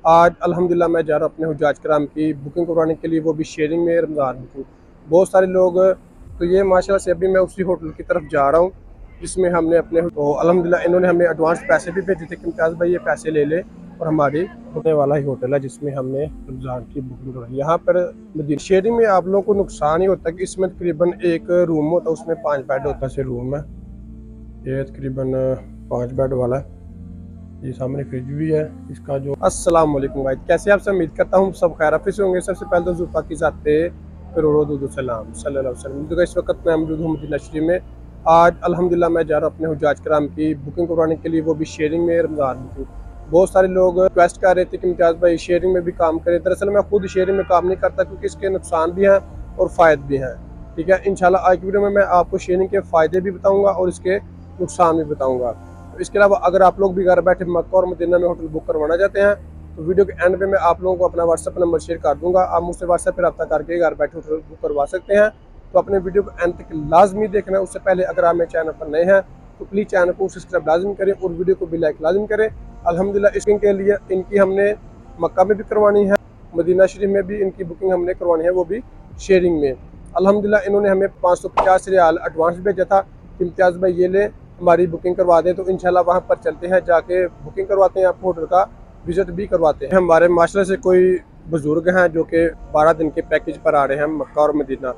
आज अल्हम्दुलिल्लाह मैं जा रहा हूँ अपने हुज्जाज कराम की बुकिंग करवाने के लिए, वो भी शेयरिंग में रमज़ान बुकिंग। बहुत सारे लोग, तो ये माशाल्लाह से अभी मैं उसी होटल की तरफ जा रहा हूँ जिसमें हमने अपने, तो अल्हम्दुलिल्लाह इन्होंने हमें एडवांस पैसे भी भेजे थे कि इम्तियाज़ भाई ये पैसे ले ले, और हमारी रुकने वाला ही होटल है जिसमें हमने रमज़ान की बुकिंग करवाई। यहाँ पर शेयरिंग में आप लोगों को नुकसान ही होता है कि इसमें तकरीबन एक रूम होता है, उसमें 5 बेड होता है। रूम है ये तकरीबन 5 बेड वाला है। ये सामने फ्रिज भी है इसका जो। अस्सलाम वालेकुम भाई, कैसे आप सब? उम्मीद करता हूँ सब खैर आफियत से होंगे। सबसे पहले तो जुल्फा की ज़ात पे करोड़ों दुरूद सलाम सल्लल्लाहु अलैहि वसल्लम। तो इस वक्त मैं मौजूद हूँ मदीना शरीफ में। आज अल्हम्दुलिल्लाह मैं जा रहा हूँ अपने हुज्जाज कराम की बुकिंग करवाने के लिए, वो भी शेयरिंग में रमज़ान बुकिंग। बहुत सारे लोग रिक्वेस्ट कर रहे थे कि इम्तियाज़ भाई शेयरिंग में भी काम करें। दरअसल मैं खुद शेयरिंग में काम नहीं करता क्योंकि इसके नुकसान भी हैं और फ़ायदे भी हैं। ठीक है, इंशाल्लाह आज की वीडियो में मैं आपको शेयरिंग के फ़ायदे भी बताऊँगा और इसके नुकसान भी बताऊँगा। इसके अलावा अगर आप लोग भी घर बैठे मक्का और मदीना में होटल बुक करवाना चाहते हैं तो वीडियो के एंड पे मैं आप लोगों को अपना व्हाट्सएप नंबर शेयर कर दूंगा। आप मुझसे व्हाट्सएप पर रब्ता करके घर बैठे होटल बुक करवा सकते हैं। तो अपने वीडियो को एंड तक लाजमी देखना। उससे पहले अगर आप मेरे चैनल पर नए हैं तो प्लीज़ चैनल को सब्सक्राइब लाजमी करें और वीडियो को भी लाइक लाजमी करें। अल्हम्दुलिल्लाह इसके लिए इनकी हमने मक्का में भी करवानी है, मदीना शरीफ में भी इनकी बुकिंग हमने करवानी है, वो भी शेयरिंग में। अल्हम्दुलिल्लाह इन्होंने हमें 550 रियाल एडवांस भेजा था कि इम्तियाज़ भाई ये ले हमारी बुकिंग करवा दें। तो इंशाल्लाह वहाँ पर चलते हैं, जाके बुकिंग करवाते हैं, आप होटल का विजिट भी करवाते हैं। हमारे माशरे से कोई बुजुर्ग हैं जो कि 12 दिन के पैकेज पर आ रहे हैं मक्का और मदीना,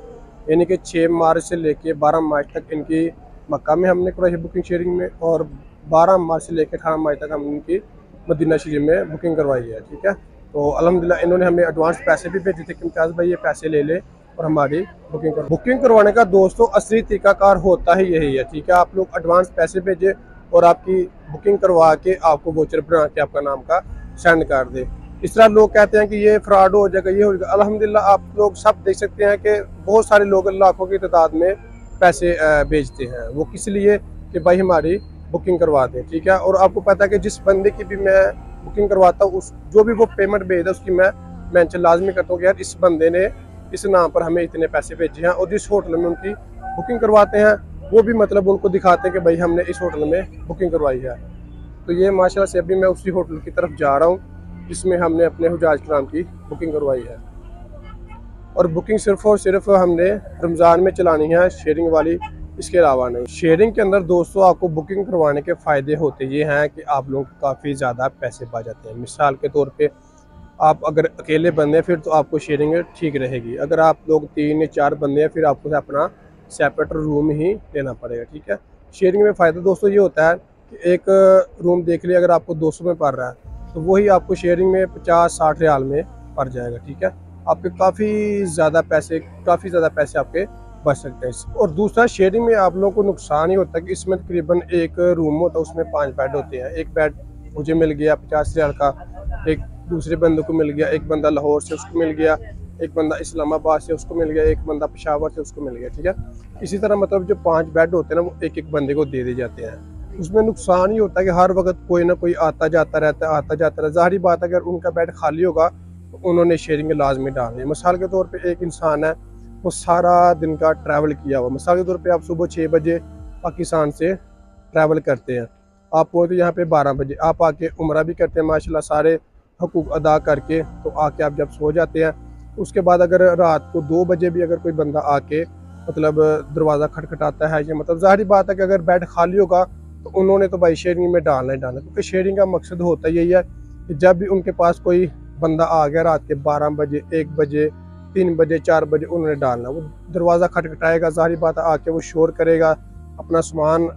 यानी कि 6 मार्च से लेके 12 मार्च तक इनकी मक्का में हमने करवाई है बुकिंग शेयरिंग में, और 12 मार्च से लेकर 18 मार्च तक हमने इनकी मदीना शरीफ में बुकिंग करवाई है। ठीक है, तो अल्हम्दुलिल्लाह इन्होंने हमें एडवांस पैसे भी भेजे थे कि इम्तियाज़ भाई ये पैसे ले ले और हमारी बुकिंग करवाने का दोस्तों असली तरीकाकार होता ही यही है। ठीक है, आप लोग एडवांस पैसे भेजे और आपकी बुकिंग करवा के आपको वोचर बना के आपका नाम का सेंड कर दे। इस तरह लोग कहते हैं कि ये फ्रॉड हो जाएगा, ये हो जाएगा। अल्हम्दुलिल्लाह आप लोग सब देख सकते हैं कि बहुत सारे लोग लाखों की तादाद में पैसे भेजते हैं। वो किस लिए? कि भाई हमारी बुकिंग करवा दें। ठीक है, और आपको पता है कि जिस बंदे की भी मैं बुकिंग करवाता हूँ उस जो भी वो पेमेंट भेजता है उसकी मैं मेंशन लाजमी करता हूँ कि यार इस बंदे ने इस नाम पर हमें इतने पैसे भेजे हैं, और जिस होटल में उनकी बुकिंग करवाते हैं वो भी मतलब उनको दिखाते हैं कि भाई हमने इस होटल में बुकिंग करवाई है। तो ये माशाल्लाह से अभी मैं उसी होटल की तरफ जा रहा हूँ जिसमें हमने अपने हुज्जाज कराम की बुकिंग करवाई है, और बुकिंग सिर्फ और सिर्फ हमने रमज़ान में चलानी है, शेयरिंग वाली, इसके अलावा नहीं। शेयरिंग के अंदर दोस्तों आपको बुकिंग करवाने के फ़ायदे होते ये हैं कि आप लोगों को काफ़ी ज़्यादा पैसे बच जाते हैं। मिसाल के तौर पे आप अगर अकेले बंदे हैं फिर तो आपको शेयरिंग ठीक रहेगी। अगर आप लोग 3 या 4 बंदे हैं फिर आपको अपना सेपरेट रूम ही लेना पड़ेगा। ठीक है, शेयरिंग में फ़ायदा दोस्तों ये होता है कि एक रूम देख लिया अगर आपको 200 में पड़ रहा है तो वही आपको शेयरिंग में 50-60 रियाल में पड़ जाएगा। ठीक है, आपके काफ़ी ज़्यादा पैसे आपके बच सकते हैं। और दूसरा, शेयरिंग में आप लोगों को नुकसान ही होता है कि इसमें तकरीबन एक रूम होता है, उसमें 5 बेड होते हैं। एक बेड मुझे मिल गया 50 रियाल का, एक दूसरे बंदे को मिल गया, एक बंदा लाहौर से उसको मिल गया, एक बंदा इस्लामाबाद से उसको मिल गया, एक बंदा पेशावर से उसको मिल गया। ठीक है, इसी तरह मतलब जो 5 बेड होते हैं ना वो एक एक बंदे को दे दिए जाते हैं। उसमें नुकसान ही होता है कि हर वक्त कोई ना कोई आता जाता रहता है। ज़ाहिर बात है अगर उनका बेड खाली होगा तो उन्होंने शेयरिंग लाजमी डालनी है। मिसाल के तौर पर एक इंसान है वो सारा दिन का ट्रैवल किया हुआ, मिसाल के तौर पे आप सुबह 6 बजे पाकिस्तान से ट्रैवल करते हैं, आप पहुँचते यहाँ पे 12 बजे, आप आके उम्रा भी करते हैं माशाल्लाह सारे हकूक़ अदा करके, तो आके आप जब सो जाते हैं उसके बाद अगर रात को 2 बजे भी अगर कोई बंदा आके मतलब दरवाज़ा खटखटाता है, या मतलब ज़ाहिर बात है कि अगर बेड खाली होगा तो उन्होंने तो भाई शेयरिंग में डालना ही डालना, क्योंकि शेयरिंग का मकसद होता यही है कि जब भी उनके पास कोई बंदा आ गया रात के 12 बजे, 1 बजे, 3 बजे, 4 बजे उन्होंने डालना, वो दरवाज़ा खटखटाएगा, ज़ाहिर बात है आके वो शोर करेगा, अपना सामान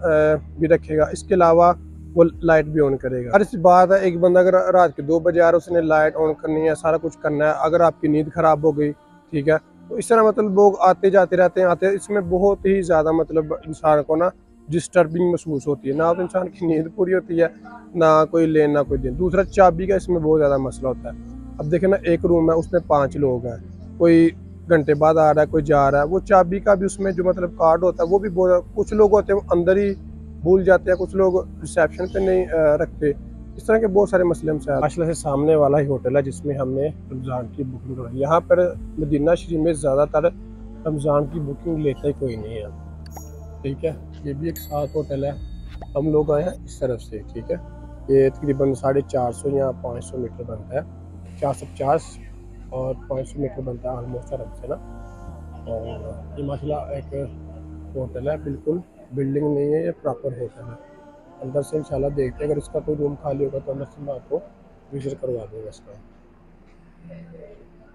भी रखेगा, इसके अलावा वो लाइट भी ऑन करेगा। हर इस बात है, एक बंदा अगर रात के 2 बजे आ रहा है उसने लाइट ऑन करनी है, सारा कुछ करना है, अगर आपकी नींद ख़राब हो गई, ठीक है, तो इस तरह मतलब लोग आते जाते रहते हैं। इसमें बहुत ही ज़्यादा मतलब इंसान को ना डिस्टर्बिंग महसूस होती है, ना तो इंसान की नींद पूरी होती है, ना कोई लेन ना कोई दिन। दूसरा, चाबी का इसमें बहुत ज़्यादा मसला होता है। अब देखें ना, एक रूम है उसमें 5 लोग हैं, कोई घंटे बाद आ रहा है, कोई जा रहा है, वो चाबी का भी उसमें जो मतलब कार्ड होता है वो भी बहुत, कुछ लोग होते हैं वो अंदर ही भूल जाते हैं, कुछ लोग रिसेप्शन पे नहीं रखते। इस तरह के बहुत सारे मसले हमसे माशाल्लाह से सामने वाला ही होटल है जिसमें हमने रमज़ान की बुकिंग करवाई। यहाँ पर मदीना शरीफ में ज़्यादातर रमज़ान की बुकिंग लेता ही कोई नहीं है। ठीक है, ये भी एक साथ होटल है, हम लोग आए हैं इस तरफ से। ठीक है, ये तकरीबन 450 या 500 मीटर बनता है, 450 और 500 मीटर बनता है ऑलमोस्ट आराम से ना। और ये माशाल्लाह एक होटल है, बिल्कुल बिल्डिंग नहीं है, ये प्रॉपर होटल है। अंदर से इंशाल्लाह देखते हैं, अगर इसका कोई रूम खाली होगा तो अंदर से मैं आपको विजिट करवा दूँगा इसका।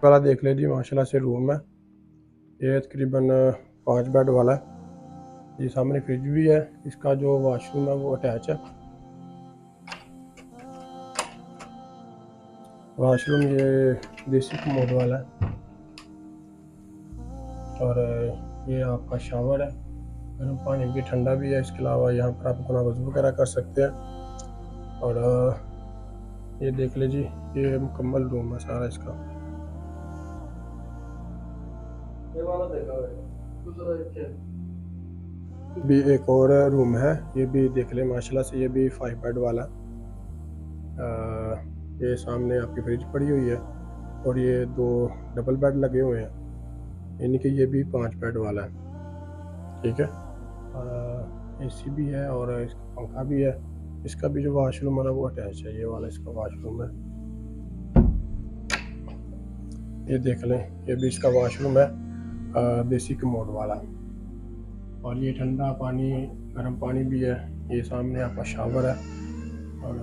वाला देख लीजिए माशाल्लाह से रूम है, ये तकरीबन 5 बेड वाला है। ये सामने फ्रिज भी है, इसका जो वॉशरूम है वो अटैच है। वॉशरूम ये देसी कमोड वाला है और ये आपका शावर है, गर्म पानी भी ठंडा भी है। इसके अलावा यहाँ पर आप अपना वज़ू वगैरह कर सकते हैं। और ये देख लीजिए ये मुकम्मल रूम है सारा इसका। भी एक और रूम है, ये भी देख ले माशाल्लाह से, ये भी 5 बेड वाला। ये सामने आपकी फ्रिज पड़ी हुई है और ये 2 डबल बेड लगे हुए हैं, यानी कि ये भी 5 बेड वाला है, ठीक है। एसी भी है और इसका पंखा भी है। इसका भी जो वॉशरूम है ना वो अटैच है, ये वाला इसका वॉशरूम है। ये देख लें, ये भी इसका वॉशरूम है, देसी कमोड वाला। और ये ठंडा पानी गर्म पानी भी है। ये सामने आपका शावर है और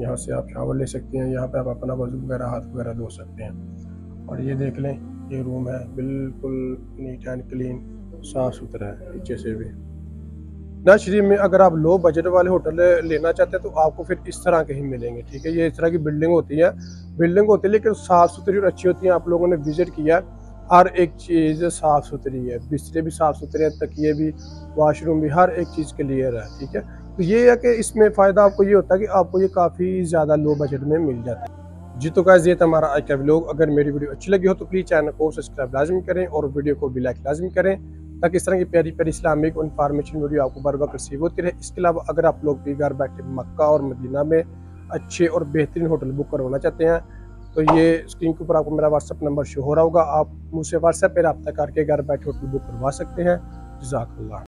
यहाँ से आप शावर ले सकते हैं, यहाँ पे आप अपना वज़ू वगैरह हाथ वगैरह धो सकते हैं। और ये देख लें, ये रूम है बिल्कुल नीट एंड क्लीन, साफ़ सुथरा है नीचे से भी। ना शरीफ में अगर आप लो बजट वाले होटल लेना चाहते हैं तो आपको फिर इस तरह के ही मिलेंगे, ठीक है। ये इस तरह की बिल्डिंग होती है लेकिन साफ़ सुथरी और अच्छी होती है। आप लोगों ने विज़िट किया, हर एक चीज़ साफ़ सुथरी है, बिस्तर भी साफ़ सुथरे हैं, तकिए भी, वॉशरूम भी, हर एक चीज़ क्लियर है, ठीक है। तो ये है कि इसमें फ़ायदा आपको ये होता है कि आपको ये काफ़ी ज़्यादा लो बजट में मिल जाता है। जी तो गाइस, ये था हमारा आज का व्लॉग। अगर मेरी वीडियो अच्छी लगी हो तो प्लीज़ चैनल को सब्सक्राइब लाजमी करें और वीडियो को भी लाइक लाजमी करें, ताकि इस तरह की प्यारी प्यारी इस्लामिक इन्फॉर्मेशन वीडियो आपको बर वक्त रिसीव होती रहे। इसके अलावा अगर आप लोग भी घर बैठे मक्का और मदीना में अच्छे और बेहतरीन होटल बुक करवाना चाहते हैं तो ये स्क्रीन के ऊपर आपको मेरा व्हाट्सअप नंबर शो हो रहा होगा, आप मुझसे व्हाट्सएप पर रब्ता करके घर बैठे होटल बुक करवा सकते हैं। जज़ाकल्लाह।